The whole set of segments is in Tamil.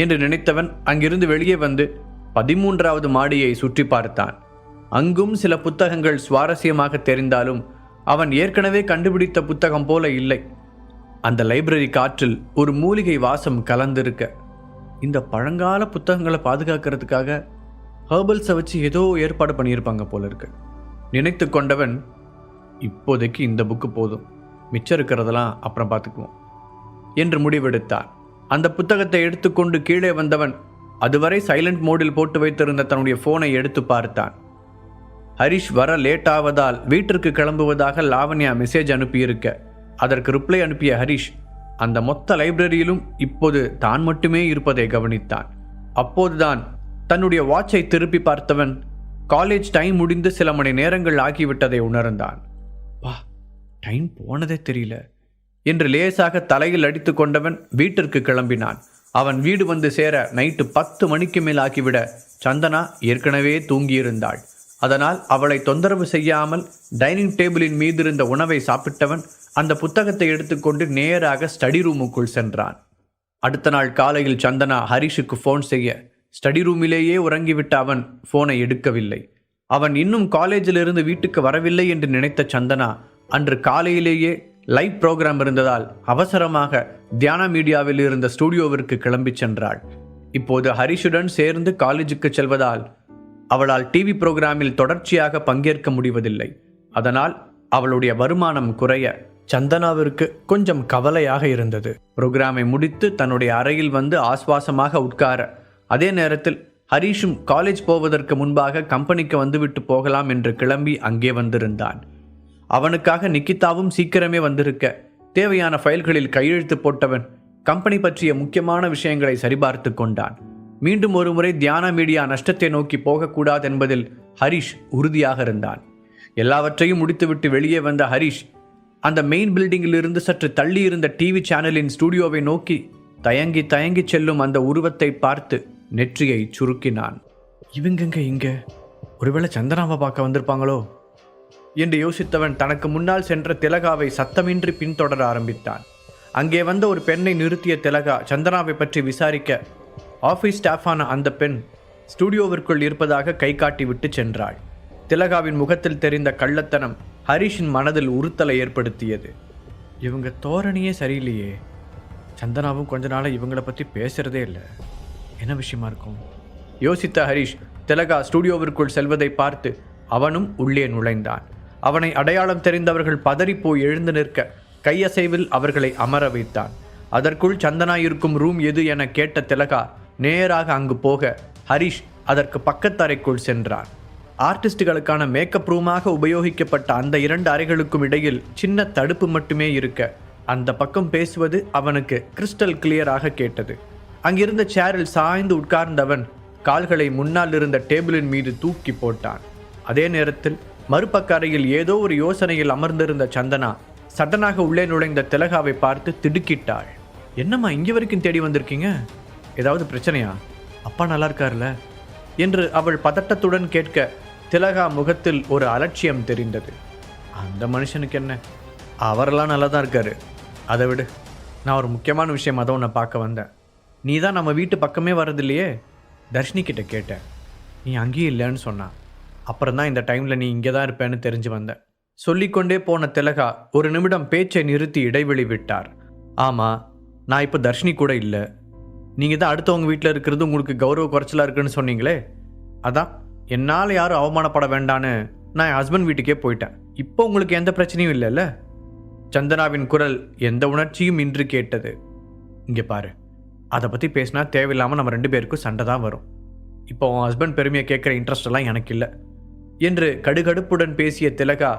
என்று நினைத்தவன் அங்கிருந்து வெளியே வந்து 13வது மாடியை சுற்றி பார்த்தான். அங்கும் சில புத்தகங்கள் சுவாரஸ்யமாக தெரிந்தாலும் அவன் ஏற்கனவே கண்டுபிடித்த புத்தகம் போல இல்லை. அந்த லைப்ரரி காற்றில் ஒரு மூலிகை வாசம் கலந்திருக்க, இந்த பழங்கால புத்தகங்களை பாதுகாக்கிறதுக்காக ஹெர்பல்ஸை வச்சு ஏதோ ஏற்பாடு பண்ணியிருப்பாங்க போல இருக்கு நினைத்து கொண்டவன், இப்போதைக்கு இந்த புக்கு போதும், மிச்சம் இருக்கிறதெல்லாம் அப்புறம் பார்த்துக்குவோம் என்று முடிவெடுத்தான். அந்த புத்தகத்தை எடுத்துக்கொண்டு கீழே வந்தவன் அதுவரை சைலண்ட் மோடில் போட்டு வைத்திருந்த தன்னுடைய போனை எடுத்து பார்த்தான். ஹரிஷ் வர லேட் ஆவதால் வீட்டிற்கு கிளம்புவதாக லாவண்யா மெசேஜ் அனுப்பியிருக்க, அதற்கு ரிப்ளை அனுப்பிய ஹரிஷ் அந்த மொத்த லைப்ரரியிலும் இப்போது தான் மட்டுமே இருப்பதை கவனித்தான். அப்போதுதான் தன்னுடைய வாட்சை திருப்பி பார்த்தவன் காலேஜ் டைம் முடிந்து சில மணி நேரங்கள் ஆகிவிட்டதை உணர்ந்தான். வா, டைம் போனதே தெரியல என்று லேசாக தலையில் அடித்து கொண்டவன் வீட்டிற்கு கிளம்பினான். அவன் வீடு வந்து சேர நைட்டு 10 மணிக்கு மேல் ஆகிவிட சந்தனா ஏற்கனவே தூங்கியிருந்தாள். அதனால் அவளை தொந்தரவு செய்யாமல் டைனிங் டேபிளின் மீது இருந்த உணவை சாப்பிட்டவன் அந்த புத்தகத்தை எடுத்துக்கொண்டு நேராக ஸ்டடி ரூமுக்குள் சென்றான். அடுத்த நாள் காலையில் சந்தனா ஹரிஷுக்கு ஃபோன் செய்ய, ஸ்டடி ரூமிலேயே உறங்கிவிட்ட அவன் ஃபோனை எடுக்கவில்லை. அவன் இன்னும் காலேஜிலிருந்து வீட்டுக்கு வரவில்லை என்று நினைத்த சந்தனா அன்று காலையிலேயே லைவ் ப்ரோக்ராம் இருந்ததால் அவசரமாக தியானா மீடியாவில் இருந்த ஸ்டூடியோவிற்கு கிளம்பி சென்றாள். இப்போது ஹரிஷுடன் சேர்ந்து காலேஜுக்கு செல்வதால் அவளால் டிவி புரோகிராமில் தொடர்ச்சியாக பங்கேற்க முடிவதில்லை. அதனால் அவளுடைய வருமானம் குறைய சந்தனாவிற்கு கொஞ்சம் கவலையாக இருந்தது. புரோகிராமை முடித்து தன்னுடைய அறையில் வந்து ஆஸ்வாசமாக உட்கார, அதே நேரத்தில் ஹரிஷும் காலேஜ் போவதற்கு முன்பாக கம்பெனிக்கு வந்துவிட்டு போகலாம் என்று கிளம்பி அங்கே வந்திருந்தான். அவனுக்காக நிக்கிதாவும் சீக்கிரமே வந்திருக்க, தேவையான ஃபைல்களில் கையெழுத்து போட்டவன் கம்பெனி பற்றிய முக்கியமான விஷயங்களை சரிபார்த்து கொண்டான். மீண்டும் ஒரு முறை தியானா மீடியா நஷ்டத்தை நோக்கி போகக்கூடாது என்பதில் ஹரிஷ் உறுதியாக இருந்தான். எல்லாவற்றையும் முடித்துவிட்டு வெளியே வந்த ஹரிஷ் அந்த மெயின் பில்டிங்கில் இருந்து சற்று தள்ளி இருந்த டிவி சேனலின் ஸ்டூடியோவை நோக்கி தயங்கி தயங்கி செல்லும் அந்த உருவத்தை பார்த்து நெற்றியை சுருக்கினான். இவங்க இங்க ஒருவேளை சந்தனாவை பார்க்க வந்திருப்பாங்களோ என்று யோசித்தவன் தனக்கு முன்னால் சென்ற திலகாவை சத்தமின்றி பின்தொடர ஆரம்பித்தான். அங்கே வந்த ஒரு பெண்ணை நிறுத்திய திலகா சந்தனாவை பற்றி விசாரிக்க, ஆஃபீஸ் ஸ்டாஃபான அந்த பெண் ஸ்டூடியோவிற்குள் இருப்பதாக கை காட்டி விட்டு சென்றாள். திலகாவின் முகத்தில் தெரிந்த கள்ளத்தனம் ஹரிஷின் மனதில் உறுத்தலை ஏற்படுத்தியது. இவங்க தோரணியே சரியில்லையே, சந்தனாவும் கொஞ்ச நாளாக இவங்களை பற்றி பேசுறதே இல்லை, என்ன விஷயமா இருக்கும் யோசித்த ஹரிஷ் திலகா ஸ்டூடியோவிற்குள் செல்வதை பார்த்து அவனும் உள்ளே நுழைந்தான். அவனை அடையாளம் தெரிந்தவர்கள் பதறிப்போய் எழுந்து நிற்க கையசைவில் அவர்களை அமர வைத்தான். அதற்குள் சந்தனா இருக்கும் ரூம் எது என கேட்ட திலகா நேராக அங்கு போக ஹரிஷ் அதற்கு பக்கத்தறைக்குள் சென்றான். ஆர்டிஸ்டுகளுக்கான மேக்கப் ரூமாக உபயோகிக்கப்பட்ட அந்த 2 அறைகளுக்கும் இடையில் சின்ன தடுப்பு மட்டுமே இருக்க அந்த பக்கம் பேசுவது அவனுக்கு கிறிஸ்டல் கிளியராக கேட்டது. அங்கிருந்த சேரில் சாய்ந்து உட்கார்ந்தவன் கால்களை முன்னால் இருந்த டேபிளின் மீது தூக்கி போட்டான். அதே நேரத்தில் மறுபக்க அறையில் ஏதோ ஒரு யோசனையில் அமர்ந்திருந்த சந்தனா சடனாக உள்ளே நுழைந்த திலகாவை பார்த்து திடுக்கிட்டாள். என்னம்மா இங்கே வரைக்கும் தேடி வந்திருக்கீங்க, ஏதாவது பிரச்சனையா, அப்பா நல்லா இருக்கார்ல என்று அவள் பதட்டத்துடன் கேட்க திலகா முகத்தில் ஒரு அலட்சியம் தெரிந்தது. அந்த மனுஷனுக்கு என்ன, அவரெல்லாம் நல்லா தான் இருக்காரு, அதை விடு, நான் ஒரு முக்கியமான விஷயம் அதை உன்னை பார்க்க வந்தேன். நீ தான் நம்ம வீட்டு பக்கமே வர்றதில்லையே, தர்ஷினி கிட்ட கேட்டேன், நீ அங்கேயும் இல்லைன்னு சொன்னான். அப்புறம் தான் இந்த டைமில் நீ இங்கே தான் இருப்பேன்னு தெரிஞ்சு வந்தேன். சொல்லிக்கொண்டே போன திலகா ஒரு நிமிடம் பேச்சை நிறுத்தி இடைவெளி விட்டார். ஆமாம், நான் இப்போ தர்ஷினி கூட இல்லை, நீங்கள் தான் அடுத்தவங்க வீட்டில் இருக்கிறது உங்களுக்கு கௌரவ குறைச்சலாக இருக்குன்னு சொன்னீங்களே, அதான் என்னால் யாரும் அவமானப்பட வேண்டான்னு நான் என் ஹஸ்பண்ட் வீட்டுக்கே போயிட்டேன். இப்போ உங்களுக்கு எந்த பிரச்சனையும் இல்லைல்ல? சந்தனாவின் குரல் எந்த உணர்ச்சியும் இன்றி கேட்டது. இங்கே பாரு, அதை பற்றி பேசினா தேவையில்லாமல் நம்ம 2 பேருக்கும் சண்டை தான் வரும். இப்போ உன் ஹஸ்பண்ட் பெருமையை கேட்குற இன்ட்ரெஸ்ட் எல்லாம் எனக்கு இல்லை என்று கடுகடுப்புடன் பேசிய திலகா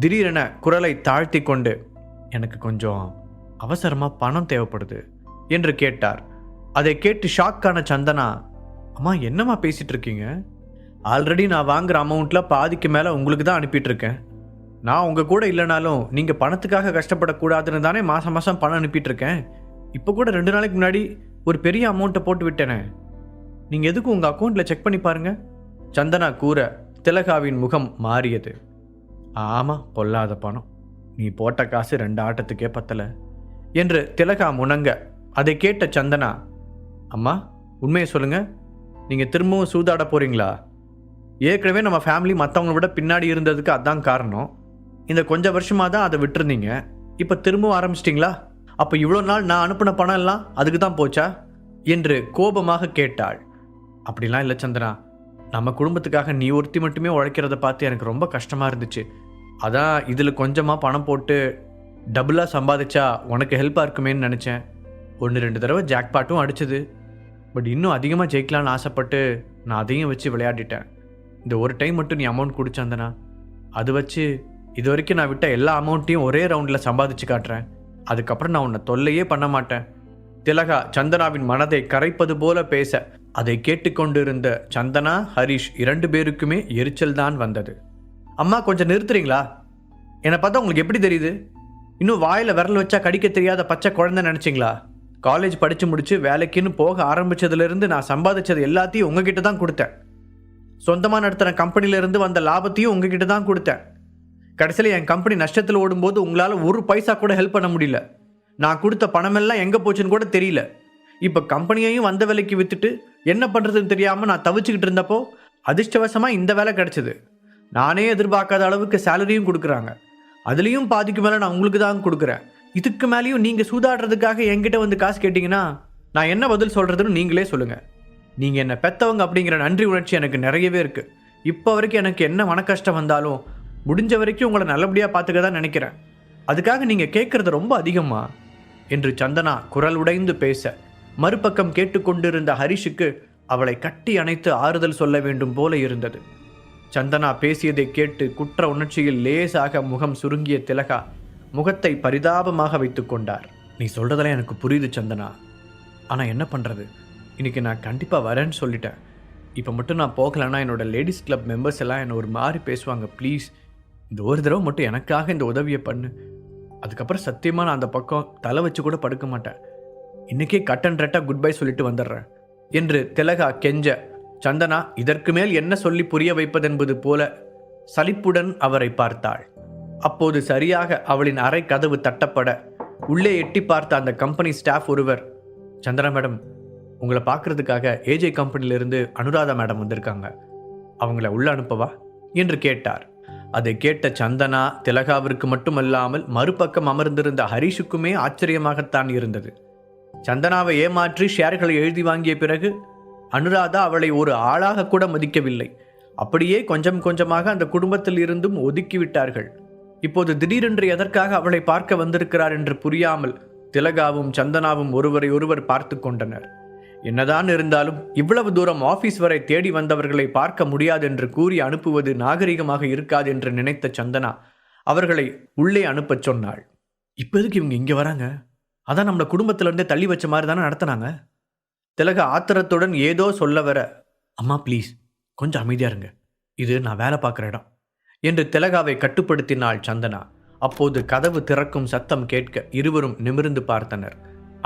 திடீரென குரலை தாழ்த்தி கொண்டு, எனக்கு கொஞ்சம் அவசரமாக பணம் தேவைப்படுது என்று கேட்டார். அதை கேட்டு ஷாக்கான சந்தனா, அம்மா என்னம்மா பேசிகிட்டு இருக்கீங்க, ஆல்ரெடி நான் வாங்குகிற அமௌண்ட்டில் பாதிக்கு மேலே உங்களுக்கு தான் அனுப்பிட்டுருக்கேன். நான் உங்கள் கூட இல்லைனாலும் நீங்கள் பணத்துக்காக கஷ்டப்படக்கூடாதுன்னு தானே மாதம் மாதம் பணம் அனுப்பிட்டுருக்கேன். இப்போ கூட 2 நாளைக்கு முன்னாடி ஒரு பெரிய அமௌண்ட்டை போட்டு விட்டேனே, நீங்கள் எதுக்கும் உங்கள் அக்கௌண்ட்டில் செக் பண்ணி பாருங்கள். சந்தனா கூற திலகாவின் முகம் மாறியது. ஆமாம், பொல்லாத பணம், நீ போட்ட காசு 2 ஆட்டத்துக்கே பத்தலை என்று திலகா முணங்க, அதை கேட்ட சந்தனா, அம்மா உண்மையை சொல்லுங்கள், நீங்கள் திரும்பவும் சூதாட போகிறீங்களா? ஏற்கனவே நம்ம ஃபேமிலி மற்றவங்கள விட பின்னாடி இருந்ததுக்கு அதான் காரணம். இந்த கொஞ்சம் வருஷமாக தான் அதை விட்டுருந்தீங்க. இப்போ திரும்பவும் ஆரம்பிச்சிட்டிங்களா? அப்போ இவ்வளோ நாள் நான் அனுப்பின பணம் எல்லாம் அதுக்கு தான் போச்சா என்று கோபமாக கேட்டாள். அப்படிலாம் இல்லை சந்தனா, நம்ம குடும்பத்துக்காக நீ ஒருத்தி மட்டுமே உழைக்கிறத பார்த்து எனக்கு ரொம்ப கஷ்டமாக இருந்துச்சு. அதான் இதில் கொஞ்சமாக பணம் போட்டு டபுளாக சம்பாதிச்சா உனக்கு ஹெல்ப்பாக இருக்குமேன்னு நினச்சேன். 1-2 தடவை ஜாக்பாட்டும் அடிச்சது. பட் இன்னும் அதிகமாக ஜெயிக்கலான்னு ஆசைப்பட்டு நான் அதையும் வச்சு விளையாடிட்டேன். இந்த ஒரு டைம் மட்டும் நீ அமௌண்ட் குடிச்சந்தனா, அது வச்சு இது வரைக்கும் நான் விட்ட எல்லா அமௌண்ட்டையும் ஒரே ரவுண்டில் சம்பாதிச்சு காட்டுறேன். அதுக்கப்புறம் நான் உன்னை தொல்லையே பண்ண மாட்டேன். திலகா சந்தனாவின் மனதை கரைப்பது போல பேச அதை கேட்டுக்கொண்டிருந்த சந்தனா, ஹரிஷ் 2 பேருக்குமே எரிச்சல் தான் வந்தது. அம்மா கொஞ்சம் நிறுத்துறீங்களா? என்னை பார்த்தா உங்களுக்கு எப்படி தெரியுது? இன்னும் வாயில் விரல் வச்சா கடிக்க தெரியாத பச்சை குழந்தை நினச்சிங்களா? காலேஜ் படித்து முடித்து வேலைக்குன்னு போக ஆரம்பித்ததுலேருந்து நான் சம்பாதிச்சது எல்லாத்தையும் உங்ககிட்ட தான் கொடுத்தேன். சொந்தமாக நடத்துகிற கம்பெனியிலேருந்து வந்த லாபத்தையும் உங்ககிட்ட தான் கொடுத்தேன். கடைசியில் என் கம்பெனி நஷ்டத்தில் ஓடும்போது உங்களால் ஒரு பைசா கூட ஹெல்ப் பண்ண முடியல. நான் கொடுத்த பணமெல்லாம் எங்கே போச்சுன்னு கூட தெரியல. இப்போ கம்பெனியையும் வந்த வேலைக்கு விற்றுட்டு என்ன பண்ணுறதுன்னு தெரியாமல் நான் தவிச்சுக்கிட்டு இருந்தப்போ அதிர்ஷ்டவசமாக இந்த வேலை கிடச்சிது. நானே எதிர்பார்க்காத அளவுக்கு சேலரியும் கொடுக்குறாங்க. அதுலேயும் பாதிக்கு மேலே நான் உங்களுக்கு தான் கொடுக்குறேன். இதுக்கு மேலேயும் நீங்கள் சூதாடுறதுக்காக என்கிட்ட வந்து காசு கேட்டிங்கன்னா நான் என்ன பதில் சொல்கிறதுன்னு நீங்களே சொல்லுங்கள். நீங்கள் என்னை பெற்றவங்க அப்படிங்கிற நன்றி உணர்ச்சி எனக்கு நிறையவே இருக்குது. இப்போ வரைக்கும் எனக்கு என்ன மன கஷ்டம் வந்தாலும் முடிஞ்ச வரைக்கும் உங்களை நல்லபடியாக பார்த்துக்க தான் நினைக்கிறேன். அதுக்காக நீங்கள் கேட்குறது ரொம்ப அதிகமா என்று சந்தனா குரல் உடைந்து பேச மறுபக்கம் கேட்டுக்கொண்டிருந்த ஹரிஷுக்கு அவளை கட்டி அணைத்து ஆறுதல் சொல்ல வேண்டும் போல இருந்தது. சந்தனா பேசியதை கேட்டு குற்ற உணர்ச்சியில் லேசாக முகம் சுருங்கிய திலகா முகத்தை பரிதாபமாக வைத்து கொண்டார். நீ சொல்கிறதெல்லாம் எனக்கு புரியுது சந்தனா, ஆனால் என்ன பண்ணுறது? இன்றைக்கி நான் கண்டிப்பாக வரேன்னு சொல்லிட்டேன். இப்போ மட்டும் நான் போகலைன்னா என்னோடய லேடிஸ் கிளப் மெம்பர்ஸ் எல்லாம் என்னை ஒரு மாதிரி பேசுவாங்க. ப்ளீஸ் இந்த ஒரு தடவை மட்டும் எனக்காக இந்த உதவியை பண்ணு. அதுக்கப்புறம் சத்தியமாக நான் அந்த பக்கம் தலை வச்சு கூட படுக்க மாட்டேன். இன்றைக்கே கட் அண்ட் ரைட்டாக குட் பை சொல்லிட்டு வந்துடுறேன் என்று திலகா கெஞ்ச சந்தனா இதற்கு மேல் என்ன சொல்லி புரிய வைப்பதென்பது போல சலிப்புடன் அவரை பார்த்தாள். அப்போது சரியாக அவளின் அறை கதவு தட்டப்பட உள்ளே எட்டி பார்த்த அந்த கம்பெனி ஸ்டாஃப் ஒருவர், சந்தனா மேடம், உங்களை பார்க்கறதுக்காக ஏஜே கம்பெனியிலிருந்து அனுராதா மேடம் வந்திருக்காங்க, அவங்கள உள்ள அனுப்பவா என்று கேட்டார். அதை கேட்ட சந்தனா திலகாவிற்கு மட்டுமல்லாமல் மறுபக்கம் அமர்ந்திருந்த ஹரிஷுக்குமே ஆச்சரியமாகத்தான் இருந்தது. சந்தனாவை ஏமாற்றி ஷேர்களை எழுதி வாங்கிய பிறகு அனுராதா அவளை ஒரு ஆளாக கூட மதிக்கவில்லை. அப்படியே கொஞ்சம் கொஞ்சமாக அந்த குடும்பத்தில் இருந்தும் ஒதுக்கிவிட்டார்கள். இப்போது திடீரென்று எதற்காக அவளை பார்க்க வந்திருக்கிறார் என்று புரியாமல் திலகாவும் சந்தனாவும் ஒருவரை ஒருவர் பார்த்து கொண்டனர். என்னதான் இருந்தாலும் இவ்வளவு தூரம் ஆபீஸ் வரை தேடி வந்தவர்களை பார்க்க முடியாது என்று கூறி அனுப்புவது நாகரிகமாக இருக்காது என்று நினைத்த சந்தனா அவர்களை உள்ளே அனுப்பச் சொன்னாள். இப்போ எதுக்கு இவங்க இங்கே வராங்க? அதான் நம்மளை குடும்பத்திலிருந்தே தள்ளி வச்ச மாதிரி தானே நடத்தினாங்க. திலகா ஆத்திரத்துடன் ஏதோ சொல்ல வர, அம்மா ப்ளீஸ் கொஞ்சம் அமைதியா இருங்க, இது நான் வேலை பார்க்குற இடம் என்று திலகாவை கட்டுப்படுத்தினாள் சந்தனா. அப்போது கதவு திறக்கும் சத்தம் கேட்க இருவரும் நிமிர்ந்து பார்த்தனர்.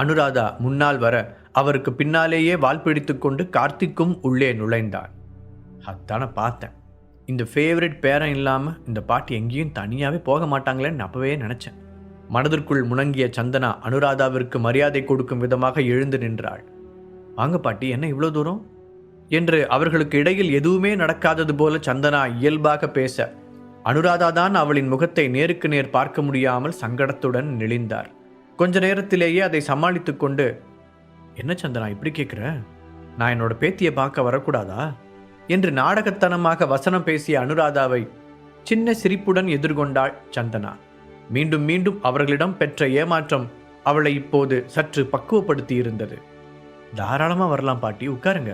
அனுராதா முன்னால் வர அவருக்கு பின்னாலேயே வால் பிடித்து கொண்டு கார்த்திக்கும் உள்ளே நுழைந்தான். அதான பார்த்தேன், இந்த ஃபேவரட் பேரன் இல்லாமல் இந்த பாட்டி எங்கேயும் தனியாகவே போக மாட்டாங்களேன்னு அப்பவே நினச்சேன். மனதிற்குள் முணங்கிய சந்தனா அனுராதாவிற்கு மரியாதை கொடுக்கும் விதமாக எழுந்து நின்றாள். வாங்க பாட்டி, என்ன இவ்வளோ தூரம் என்று அவர்களுக்கு இடையில் எதுவுமே நடக்காதது போல சந்தனா இயல்பாக பேச அனுராதா தான் அவளின் முகத்தை நேருக்கு நேர் பார்க்க முடியாமல் சங்கடத்துடன் நெளிந்தார். கொஞ்ச நேரத்திலேயே அதை சமாளித்து கொண்டு, என்ன சந்தனா இப்படி கேட்குற? நான் என்னோட பேத்தியை பார்க்க வரக்கூடாதா என்று நாடகத்தனமாக வசனம் பேசிய அனுராதாவை சின்ன சிரிப்புடன் எதிர்கொண்டாள் சந்தனா. மீண்டும் மீண்டும் அவர்களிடம் பெற்ற ஏமாற்றம் அவளை இப்போது சற்று பக்குவப்படுத்தி இருந்தது. தாராளமாக வரலாம் பாட்டி, உட்காருங்க.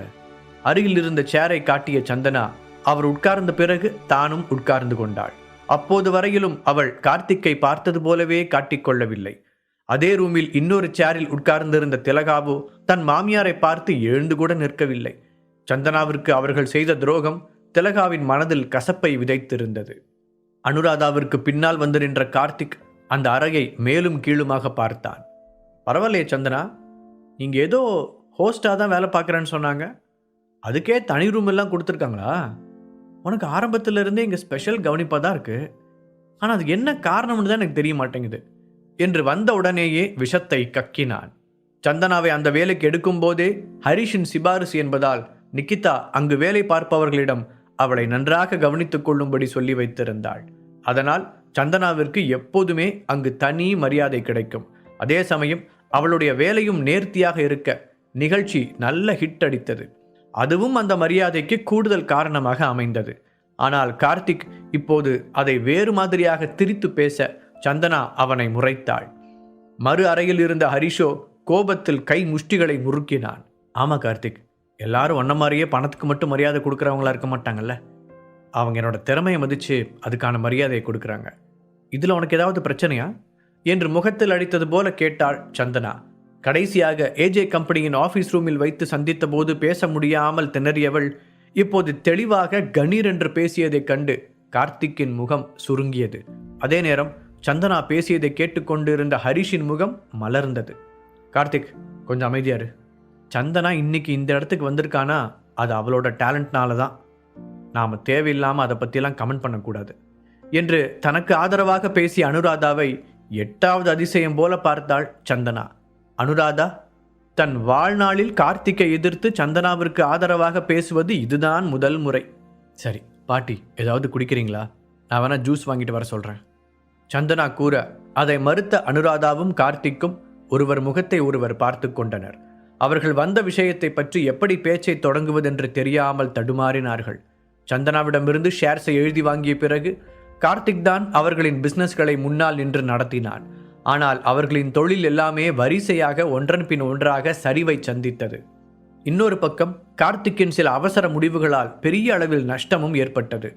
அருகில் இருந்த சேரை காட்டிய சந்தனா அவர் உட்கார்ந்த பிறகு தானும் உட்கார்ந்து கொண்டாள். அப்போது வரையிலும் அவள் கார்த்திக்கை பார்த்தது போலவே காட்டிக்கொள்ளவில்லை. அதே ரூமில் இன்னொரு சேரில் உட்கார்ந்திருந்த திலகாவோ தன் மாமியாரை பார்த்து எழுந்து கூட நிற்கவில்லை. சந்தனாவிற்கு அவர்கள் செய்த துரோகம் திலகாவின் மனதில் கசப்பை விதைத்திருந்தது. அனுராதாவிற்கு பின்னால் வந்து நின்ற கார்த்திக் அந்த அறையை மேலும் கீழுமாக பார்த்தான். பரவாயில்லையே சந்தனா, நீங்கள் ஏதோ ஹோஸ்டாக தான் வேலை பார்க்குறேன்னு சொன்னாங்க, அதுக்கே தனி ரூம் எல்லாம் கொடுத்துருக்காங்களா? உனக்கு ஆரம்பத்திலிருந்தே இங்கே ஸ்பெஷல் கவனிப்பாக தான் இருக்குது, ஆனால் அதுக்கு என்ன காரணம்னு தான் எனக்கு தெரிய மாட்டேங்குது என்று வந்த உடனேயே விஷத்தை கக்கினான். சந்தனாவை அந்த வேலைக்கு எடுக்கும் போதே ஹரிஷின் சிபாரிசு என்பதால் நிகிதா அங்கு வேலை பார்ப்பவர்களிடம் அவளை நன்றாக கவனித்துக் கொள்ளும்படி சொல்லி வைத்திருந்தாள். அதனால் சந்தனாவிற்கு எப்போதுமே அங்கு தனி மரியாதை கிடைக்கும். அதே சமயம் அவளுடைய வேலையும் நேர்த்தியாக இருக்க நிகழ்ச்சி நல்ல ஹிட் அடித்தது. அதுவும் அந்த மரியாதைக்கு கூடுதல் காரணமாக அமைந்தது. ஆனால் கார்த்திக் இப்போது அதை வேறு மாதிரியாக திரித்து பேச சந்தனா அவனை முறைத்தாள். மறு அறையில் இருந்த ஹரிஷோ கோபத்தில் கை முஷ்டிகளை முறுக்கினான். ஆமா கார்த்திக், எல்லாரும் ஒன்ன மாதிரியே பணத்துக்கு மட்டும் மரியாதை கொடுக்குறவங்களா இருக்க மாட்டாங்கல்ல. அவங்க என்னோட திறமையை மதித்து அதுக்கான மரியாதையை கொடுக்குறாங்க. இதில் உனக்கு ஏதாவது பிரச்சனையா என்று முகத்தில் அடித்தது போல கேட்டாள் சந்தனா. கடைசியாக ஏஜே கம்பெனியின் ஆஃபீஸ் ரூமில் வைத்து சந்தித்த போது பேச முடியாமல் திணறியவள் இப்போது தெளிவாக கணீர் என்று பேசியதைக் கண்டு கார்த்திக்கின் முகம் சுருங்கியது. அதே நேரம் சந்தனா பேசியதை கேட்டுக்கொண்டிருந்த ஹரிஷின் முகம் மலர்ந்தது. கார்த்திக், கொஞ்சம் அமைதியாரு. சந்தனா இன்னைக்கு இந்த இடத்துக்கு வந்திருக்கானா அது அவளோட டேலண்ட்னால தான். நாம் தேவையில்லாமல் அதை பற்றியெல்லாம் கமெண்ட் பண்ணக்கூடாது என்று தனக்கு ஆதரவாக பேசிய அனுராதாவை 8வது அதிசயம் போல பார்த்தாள் சந்தனா. அனுராதா தன் வாழ்நாளில் கார்த்திக்கை எதிர்த்து சந்தனாவிற்கு ஆதரவாக பேசுவது இதுதான் முதல் முறை. சரி பாட்டி, ஏதாவது குடிக்கிறீங்களா? நான் வேணா ஜூஸ் வாங்கிட்டு வர சொல்கிறேன். சந்தனா கூற அதை மறுத்த அனுராதாவும் கார்த்திக்கும் ஒருவர் முகத்தை ஒருவர் பார்த்து கொண்டனர். அவர்கள் வந்த விஷயத்தை பற்றி எப்படி பேச்சை தொடங்குவதென்று தெரியாமல் தடுமாறினார்கள். சந்தனாவிடமிருந்து ஷேர்ஸை எழுதி வாங்கிய பிறகு கார்த்திக் தான் அவர்களின் பிசினஸ்களை முன்னால் நின்று நடத்தினான். ஆனால் அவர்களின் தொழில் எல்லாமே வரிசையாக ஒன்றன் பின் ஒன்றாக சரிவை சந்தித்தது. இன்னொரு பக்கம் கார்த்திக்கின் சில அவசர முடிவுகளால் பெரிய அளவில் நஷ்டமும் ஏற்பட்டது.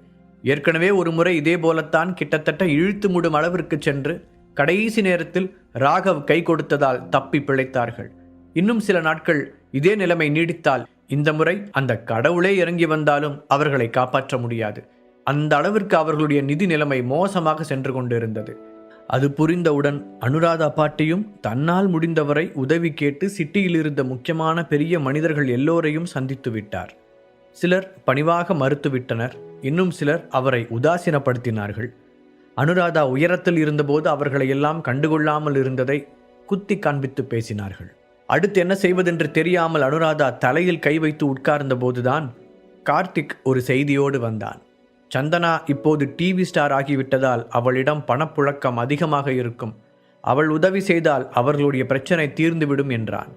ஏற்கனவே ஒரு முறை இதே போலத்தான் கிட்டத்தட்ட இழுத்து மூடும் அளவிற்கு சென்று கடைசி நேரத்தில் ராகவ் கை கொடுத்ததால் தப்பி பிழைத்தார்கள். இன்னும் சில நாட்கள் இதே நிலைமை நீடித்தால் இந்த முறை அந்த கடவுளே இறங்கி வந்தாலும் அவர்களை காப்பாற்ற முடியாது. அந்த அளவிற்கு அவர்களுடைய நிதி நிலைமை மோசமாக சென்று கொண்டிருந்தது. அது புரிந்தவுடன் அனுராதா பாட்டியும் தன்னால் முடிந்தவரை உதவி கேட்டு சிட்டியில் இருந்த முக்கியமான பெரிய மனிதர்கள் எல்லோரையும் சந்தித்து விட்டார். சிலர் பணிவாக மறுத்துவிட்டனர், இன்னும் சிலர் அவரை உதாசீனப்படுத்தினார்கள். அனுராதா உயரத்தில் இருந்தபோது அவர்களை எல்லாம் கண்டுகொள்ளாமல் இருந்ததை குத்தி காண்பித்து பேசினார்கள். அடுத்து என்ன செய்வதென்று தெரியாமல் அனுராதா தலையில் கை வைத்து உட்கார்ந்த போதுதான் கார்த்திக் ஒரு செய்தியோடு வந்தான். சந்தனா இப்போது டிவி ஸ்டார் ஆகிவிட்டதால் அவளிடம் பணப்புழக்கம் அதிகமாக இருக்கும். அவள் உதவி செய்தால் அவர்களுடைய பிரச்சனை தீர்ந்துவிடும் என்றான்.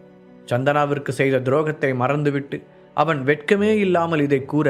சந்தனாவிற்கு செய்த துரோகத்தை மறந்துவிட்டு அவன் வெட்கமே இல்லாமல் இதை கூற